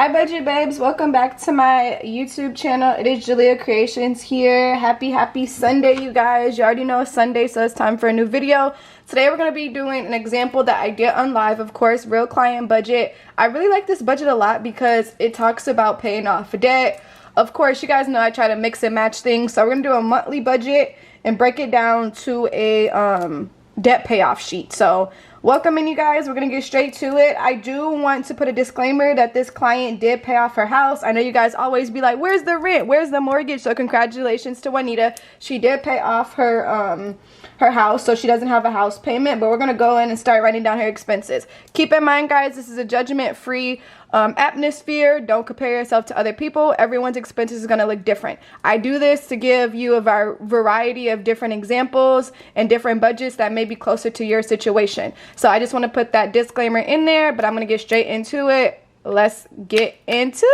Hi budget babes, welcome back to my YouTube channel. It is JaliyahKreationz here. Happy Sunday, you guys. You already know it's Sunday, so it's time for a new video. Today we're going to be doing an example that I did on live, of course, real client budget. I really like this budget a lot because it talks about paying off debt. Of course, you guys know I try to mix and match things, so we're going to do a monthly budget and break it down to a debt payoff sheet. So welcome in, you guys. We're gonna get straight to it. I do want to put a disclaimer that this client did pay off her house. I know you guys always be like, where's the rent, where's the mortgage? So congratulations to Juanita. She did pay off her her house, so she doesn't have a house payment, but we're gonna go in and start writing down her expenses. Keep in mind, guys, this is a judgment-free atmosphere. Don't compare yourself to other people. Everyone's expenses is going to look different. I do this to give you a variety of different examples and different budgets that may be closer to your situation. So I just want to put that disclaimer in there, but I'm going to get straight into it. Let's get into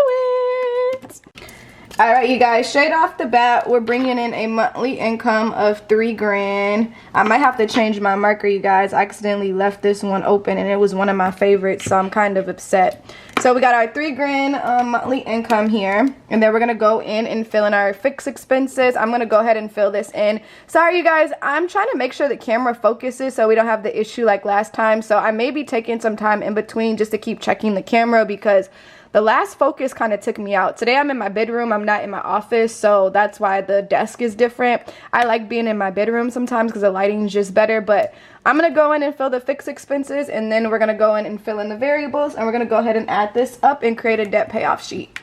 it. All right, you guys, straight off the bat, we're bringing in a monthly income of $3 grand. I might have to change my marker, you guys. I accidentally left this one open and it was one of my favorites, so I'm kind of upset. So we got our $3 grand monthly income here, and then we're gonna go in and fill in our fixed expenses. I'm gonna go ahead and fill this in. Sorry, you guys, I'm trying to make sure the camera focuses so we don't have the issue like last time. So I may be taking some time in between just to keep checking the camera because the last focus kind of took me out. Today I'm in my bedroom, I'm not in my office, so that's why the desk is different. I like being in my bedroom sometimes because the lighting is just better, but I'm going to go in and fill the fixed expenses, and then we're going to go in and fill in the variables, and we're going to go ahead and add this up and create a debt payoff sheet.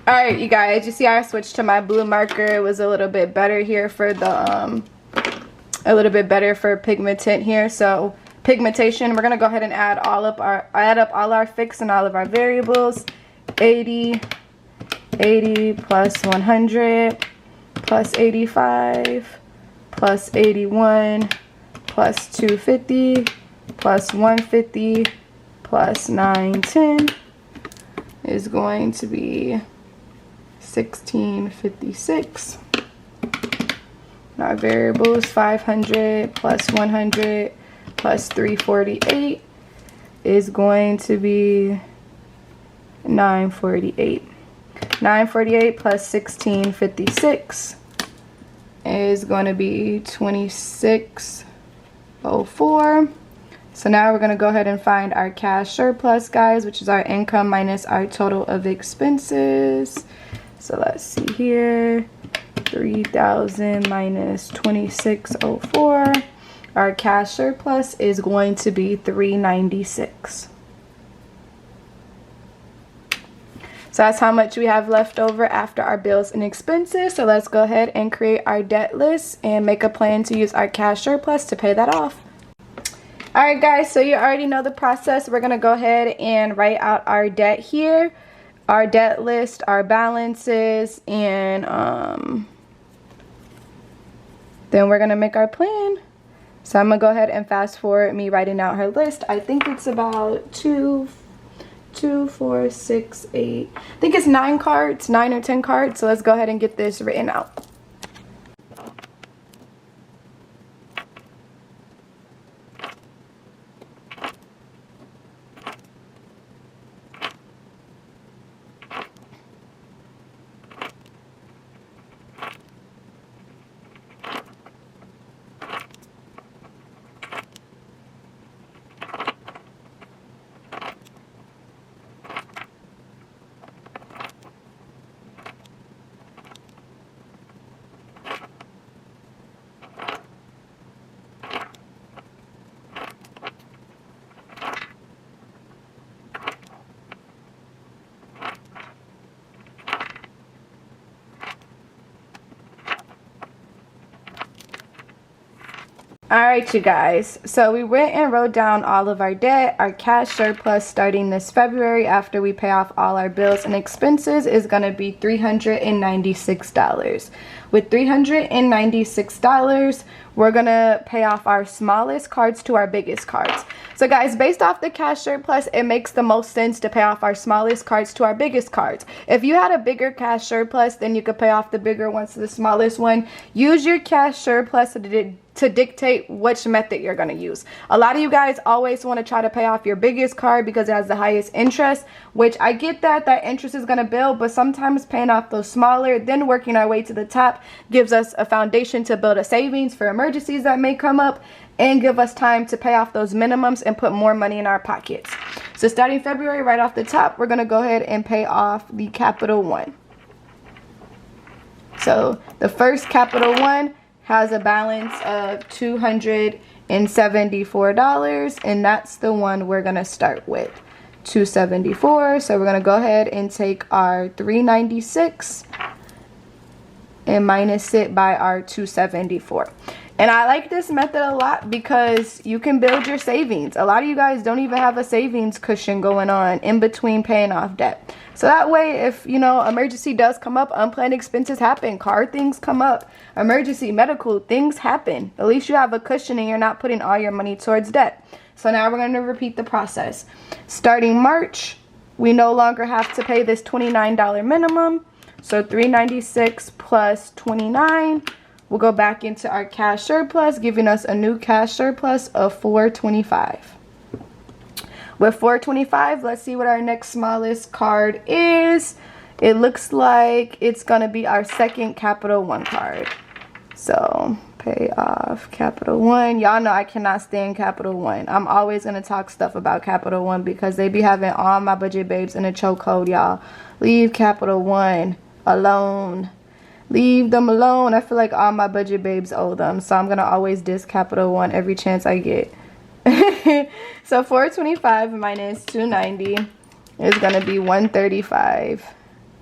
Alright, you guys, you see I switched to my blue marker. It was a little bit better here for the a little bit better for pigment here. So pigmentation, we're gonna go ahead and add up all our fixed and all of our variables. 80 plus 100 plus 85 plus 81 plus 250 plus 150 plus 910 is going to be 1656. Our variables, 500 plus 100 plus 348 is going to be 948. 948 plus 1656 is going to be 2604. So now we're going to go ahead and find our cash surplus, guys, which is our income minus our total of expenses. So let's see here, 3,000 minus 2604. Our cash surplus is going to be 396. So that's how much we have left over after our bills and expenses. So let's go ahead and create our debt list and make a plan to use our cash surplus to pay that off. Alright guys, so you already know the process. We're going to go ahead and write out our debt here. Our debt list, our balances, and then we're going to make our plan. So I'm going to go ahead and fast forward me writing out her list. I think it's about 2, 4, 6, 8. I think it's 9 cards, 9 or 10 cards. So let's go ahead and get this written out. Alright, you guys, so we went and wrote down all of our debt. Our cash surplus starting this February after we pay off all our bills and expenses is going to be $396. With $396, we're going to pay off our smallest cards to our biggest cards. So guys, based off the cash surplus, it makes the most sense to pay off our smallest cards to our biggest cards. If you had a bigger cash surplus, then you could pay off the bigger ones to the smallest one. Use your cash surplus to dictate which method you're going to use. A lot of you guys always want to try to pay off your biggest card because it has the highest interest, which I get that interest is going to build, but sometimes paying off those smaller, then working our way to the top gives us a foundation to build a savings for emergencies that may come up and give us time to pay off those minimums and put more money in our pockets. So starting February, right off the top, we're going to go ahead and pay off the Capital One. So the first Capital One has a balance of $274, and that's the one we're going to start with. $274. So we're going to go ahead and take our $396 and minus it by our $274. And I like this method a lot because you can build your savings. A lot of you guys don't even have a savings cushion going on in between paying off debt. So that way, if, you know, emergency does come up, unplanned expenses happen, car things come up, emergency medical things happen. At least you have a cushion and you're not putting all your money towards debt. So now we're going to repeat the process. Starting March, we no longer have to pay this $29 minimum. So $396 plus $29. We'll go back into our cash surplus, giving us a new cash surplus of $425. With $425, let's see what our next smallest card is. It looks like it's going to be our second Capital One card. So pay off Capital One. Y'all know I cannot stand Capital One. I'm always going to talk stuff about Capital One because they be having all my budget babes in a chokehold, y'all. Leave Capital One alone. Leave them alone. I feel like all my budget babes owe them. So I'm going to always diss Capital One every chance I get. So 425 minus 290 is going to be 135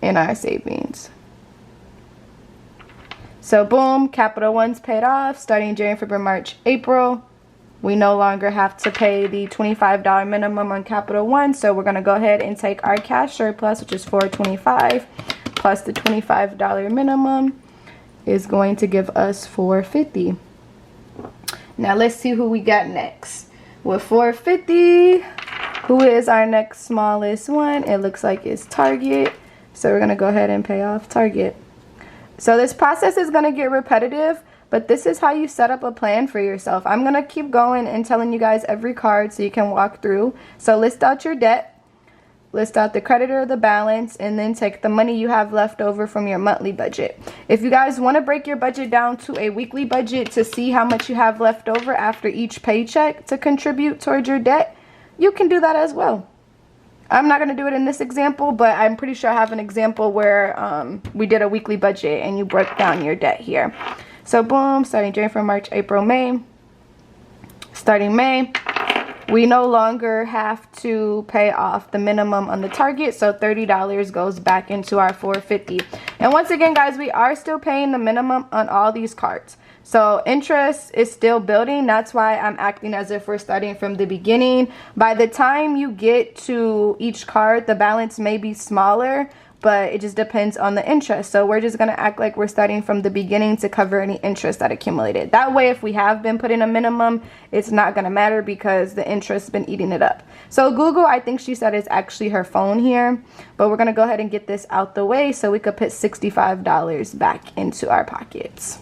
in our savings. So boom, Capital One's paid off. Starting January, February, March, April, we no longer have to pay the $25 minimum on Capital One. So we're going to go ahead and take our cash surplus, which is $425. Plus the $25 minimum is going to give us $450. Now let's see who we got next. With $450, who is our next smallest one? It looks like it's Target. So we're going to go ahead and pay off Target. So this process is going to get repetitive, but this is how you set up a plan for yourself. I'm going to keep going and telling you guys every card so you can walk through. So list out your debt. List out the creditor, the balance, and then take the money you have left over from your monthly budget. If you guys want to break your budget down to a weekly budget to see how much you have left over after each paycheck to contribute towards your debt, you can do that as well. I'm not going to do it in this example, but I'm pretty sure I have an example where we did a weekly budget and you broke down your debt here. So boom, starting January, February, March, April, May. Starting May, we no longer have to pay off the minimum on the Target, so $30 goes back into our $450. And once again, guys, we are still paying the minimum on all these cards. So interest is still building. That's why I'm acting as if we're starting from the beginning. By the time you get to each card, the balance may be smaller, but it just depends on the interest. So we're just going to act like we're starting from the beginning to cover any interest that accumulated. That way, if we have been putting a minimum, it's not going to matter because the interest's been eating it up. So Google, I think she said, is actually her phone here. But we're going to go ahead and get this out the way so we could put $65 back into our pockets.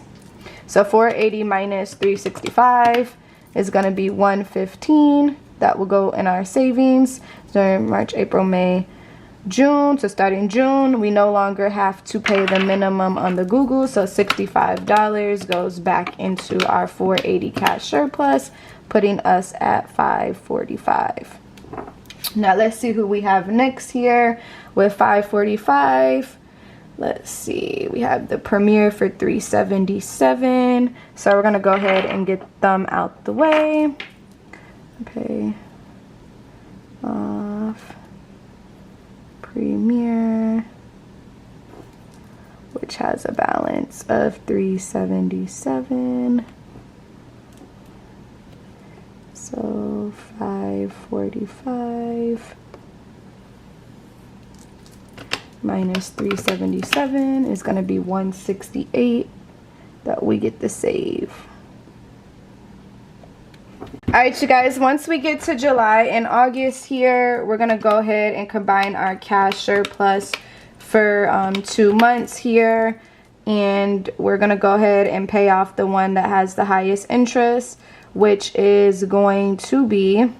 So 480 minus 365 is going to be 115. That will go in our savings during March, April, May, June. So starting June, we no longer have to pay the minimum on the Google, so $65 goes back into our 480 cash surplus, putting us at 545. Now let's see who we have next here with 545. Let's see, we have the Premier for 377. So we're gonna go ahead and get them out the way. Okay, off Premier, which has a balance of 377. 545 minus 377 is going to be 168 that we get to save. Alright, you guys, once we get to July and August here, we're going to go ahead and combine our cash surplus for 2 months here. And we're going to go ahead and pay off the one that has the highest interest, which is going to be,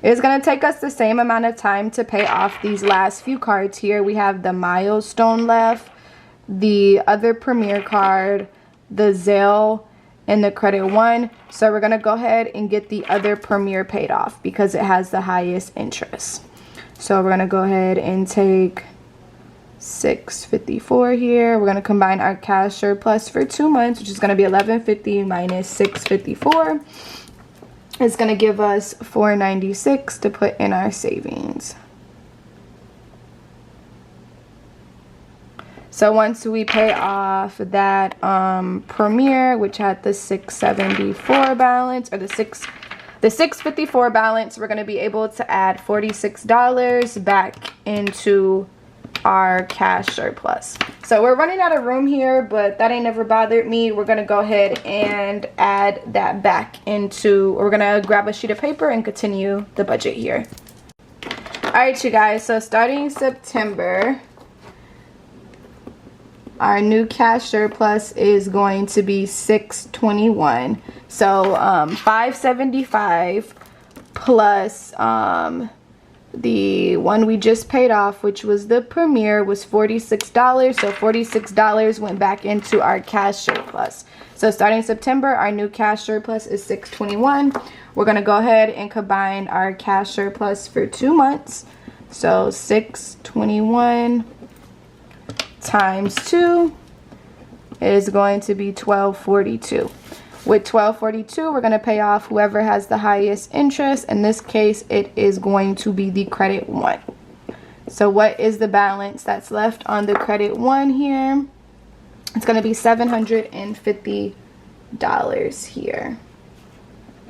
it's going to take us the same amount of time to pay off these last few cards here. We have the milestone left, the other premier card, the Zelle, and the credit one. So we're going to go ahead and get the other premier paid off because it has the highest interest. So we're going to go ahead and take $654 here. We're going to combine our cash surplus for 2 months, which is going to be $1150 minus $654. It's going to give us $496 to put in our savings. So once we pay off that Premier, which had the $674 balance, or the $654 balance, we're going to be able to add $46 back into our cash surplus. So we're running out of room here, but that ain't never bothered me. We're going to go ahead and add that back into, we're going to grab a sheet of paper and continue the budget here. Alright, you guys, so starting September, our new cash surplus is going to be $621. So $575 plus the one we just paid off, which was the Premier, was $46. So $46 went back into our cash surplus. So starting September, our new cash surplus is $621. We're going to go ahead and combine our cash surplus for 2 months. So $621 times 2 is going to be $1242. With $1242, we're going to pay off whoever has the highest interest. In this case, it is going to be the credit one. So what is the balance that's left on the credit one here? It's going to be $750 here.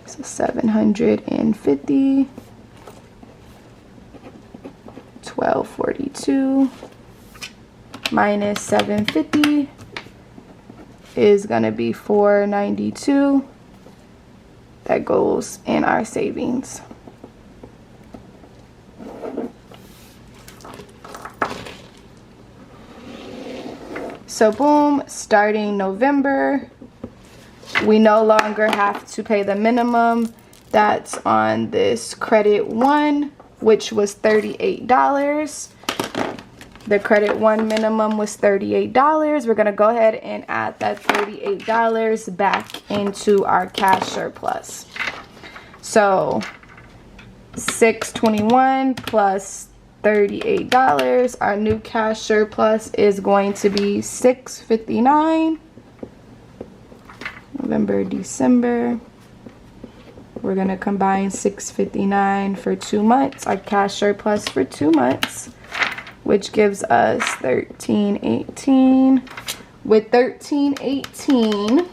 So $750, $1242 minus $750 is going to be $492. That goes in our savings. So boom, starting November, we no longer have to pay the minimum that's on this credit one, which was $38. The credit one minimum was $38. We're going to go ahead and add that $38 back into our cash surplus. So $621 plus $38. Our new cash surplus is going to be $659. November, December. We're going to combine $659 for 2 months. Our cash surplus for 2 months, which gives us $1318. With $1318,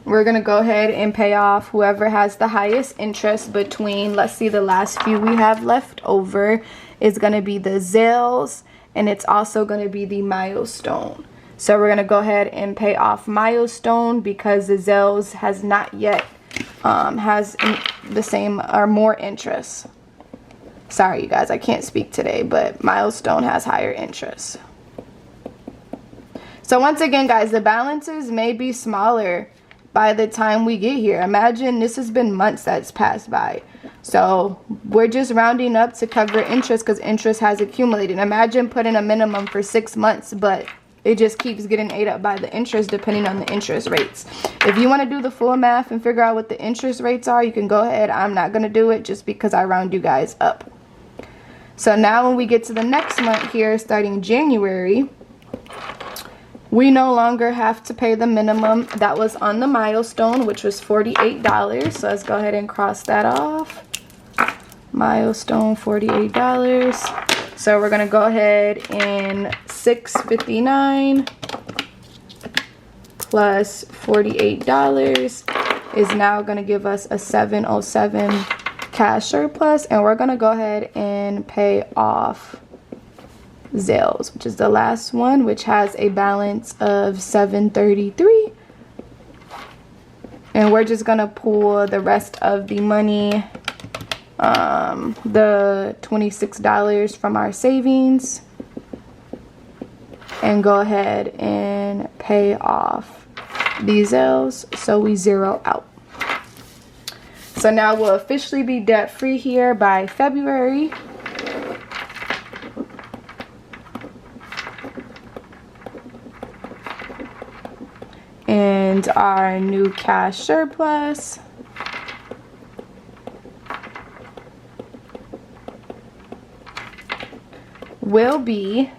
we're going to go ahead and pay off whoever has the highest interest between, let's see, the last few we have left over is going to be the Zelles, and it's also going to be the Milestone. So we're going to go ahead and pay off Milestone because the Zelles has not yet has the same or more interest. Sorry, you guys, I can't speak today, but Milestone has higher interest. So once again, guys, the balances may be smaller by the time we get here. Imagine this has been months that's passed by. So we're just rounding up to cover interest because interest has accumulated. Imagine putting a minimum for 6 months, but it just keeps getting ate up by the interest depending on the interest rates. If you want to do the full math and figure out what the interest rates are, you can go ahead. I'm not going to do it just because I round you guys up. So now when we get to the next month here, starting January, we no longer have to pay the minimum that was on the Milestone, which was $48. So let's go ahead and cross that off. Milestone, $48. So we're going to go ahead and $659 plus $48 is now going to give us a $707 cash surplus, and we're gonna go ahead and pay off Zales, which is the last one, which has a balance of $733. And we're just gonna pull the rest of the money, the $26 from our savings, and go ahead and pay off these Zales so we zero out. So now we'll officially be debt free here by February. And our new cash surplus will be,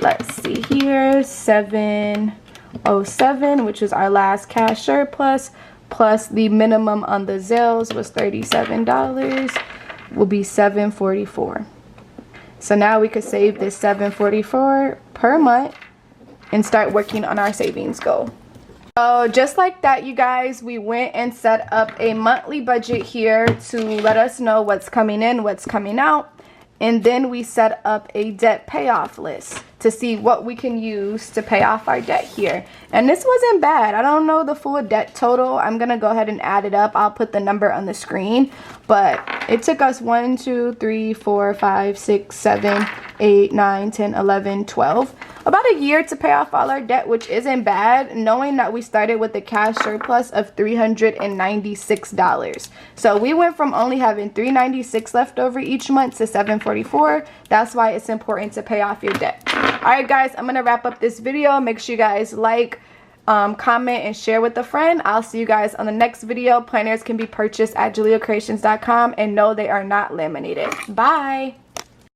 let's see here, $707, which is our last cash surplus, plus the minimum on the Zales was $37, will be $744. So now we could save this $744 per month and start working on our savings goal. So just like that, you guys, we went and set up a monthly budget here to let us know what's coming in, what's coming out. And then we set up a debt payoff list to see what we can use to pay off our debt here. And this wasn't bad. I don't know the full debt total. I'm gonna go ahead and add it up. I'll put the number on the screen. But it took us 1, 2, 3, 4, 5, 6, 7, 8, 9, 10, 11, 12. About a year to pay off all our debt, which isn't bad, knowing that we started with a cash surplus of $396. So we went from only having $396 left over each month to $744. That's why it's important to pay off your debt. Alright guys, I'm going to wrap up this video. Make sure you guys like, comment, and share with a friend. I'll see you guys on the next video. Planners can be purchased at JaliyahKreationz.com, and no, they are not laminated. Bye!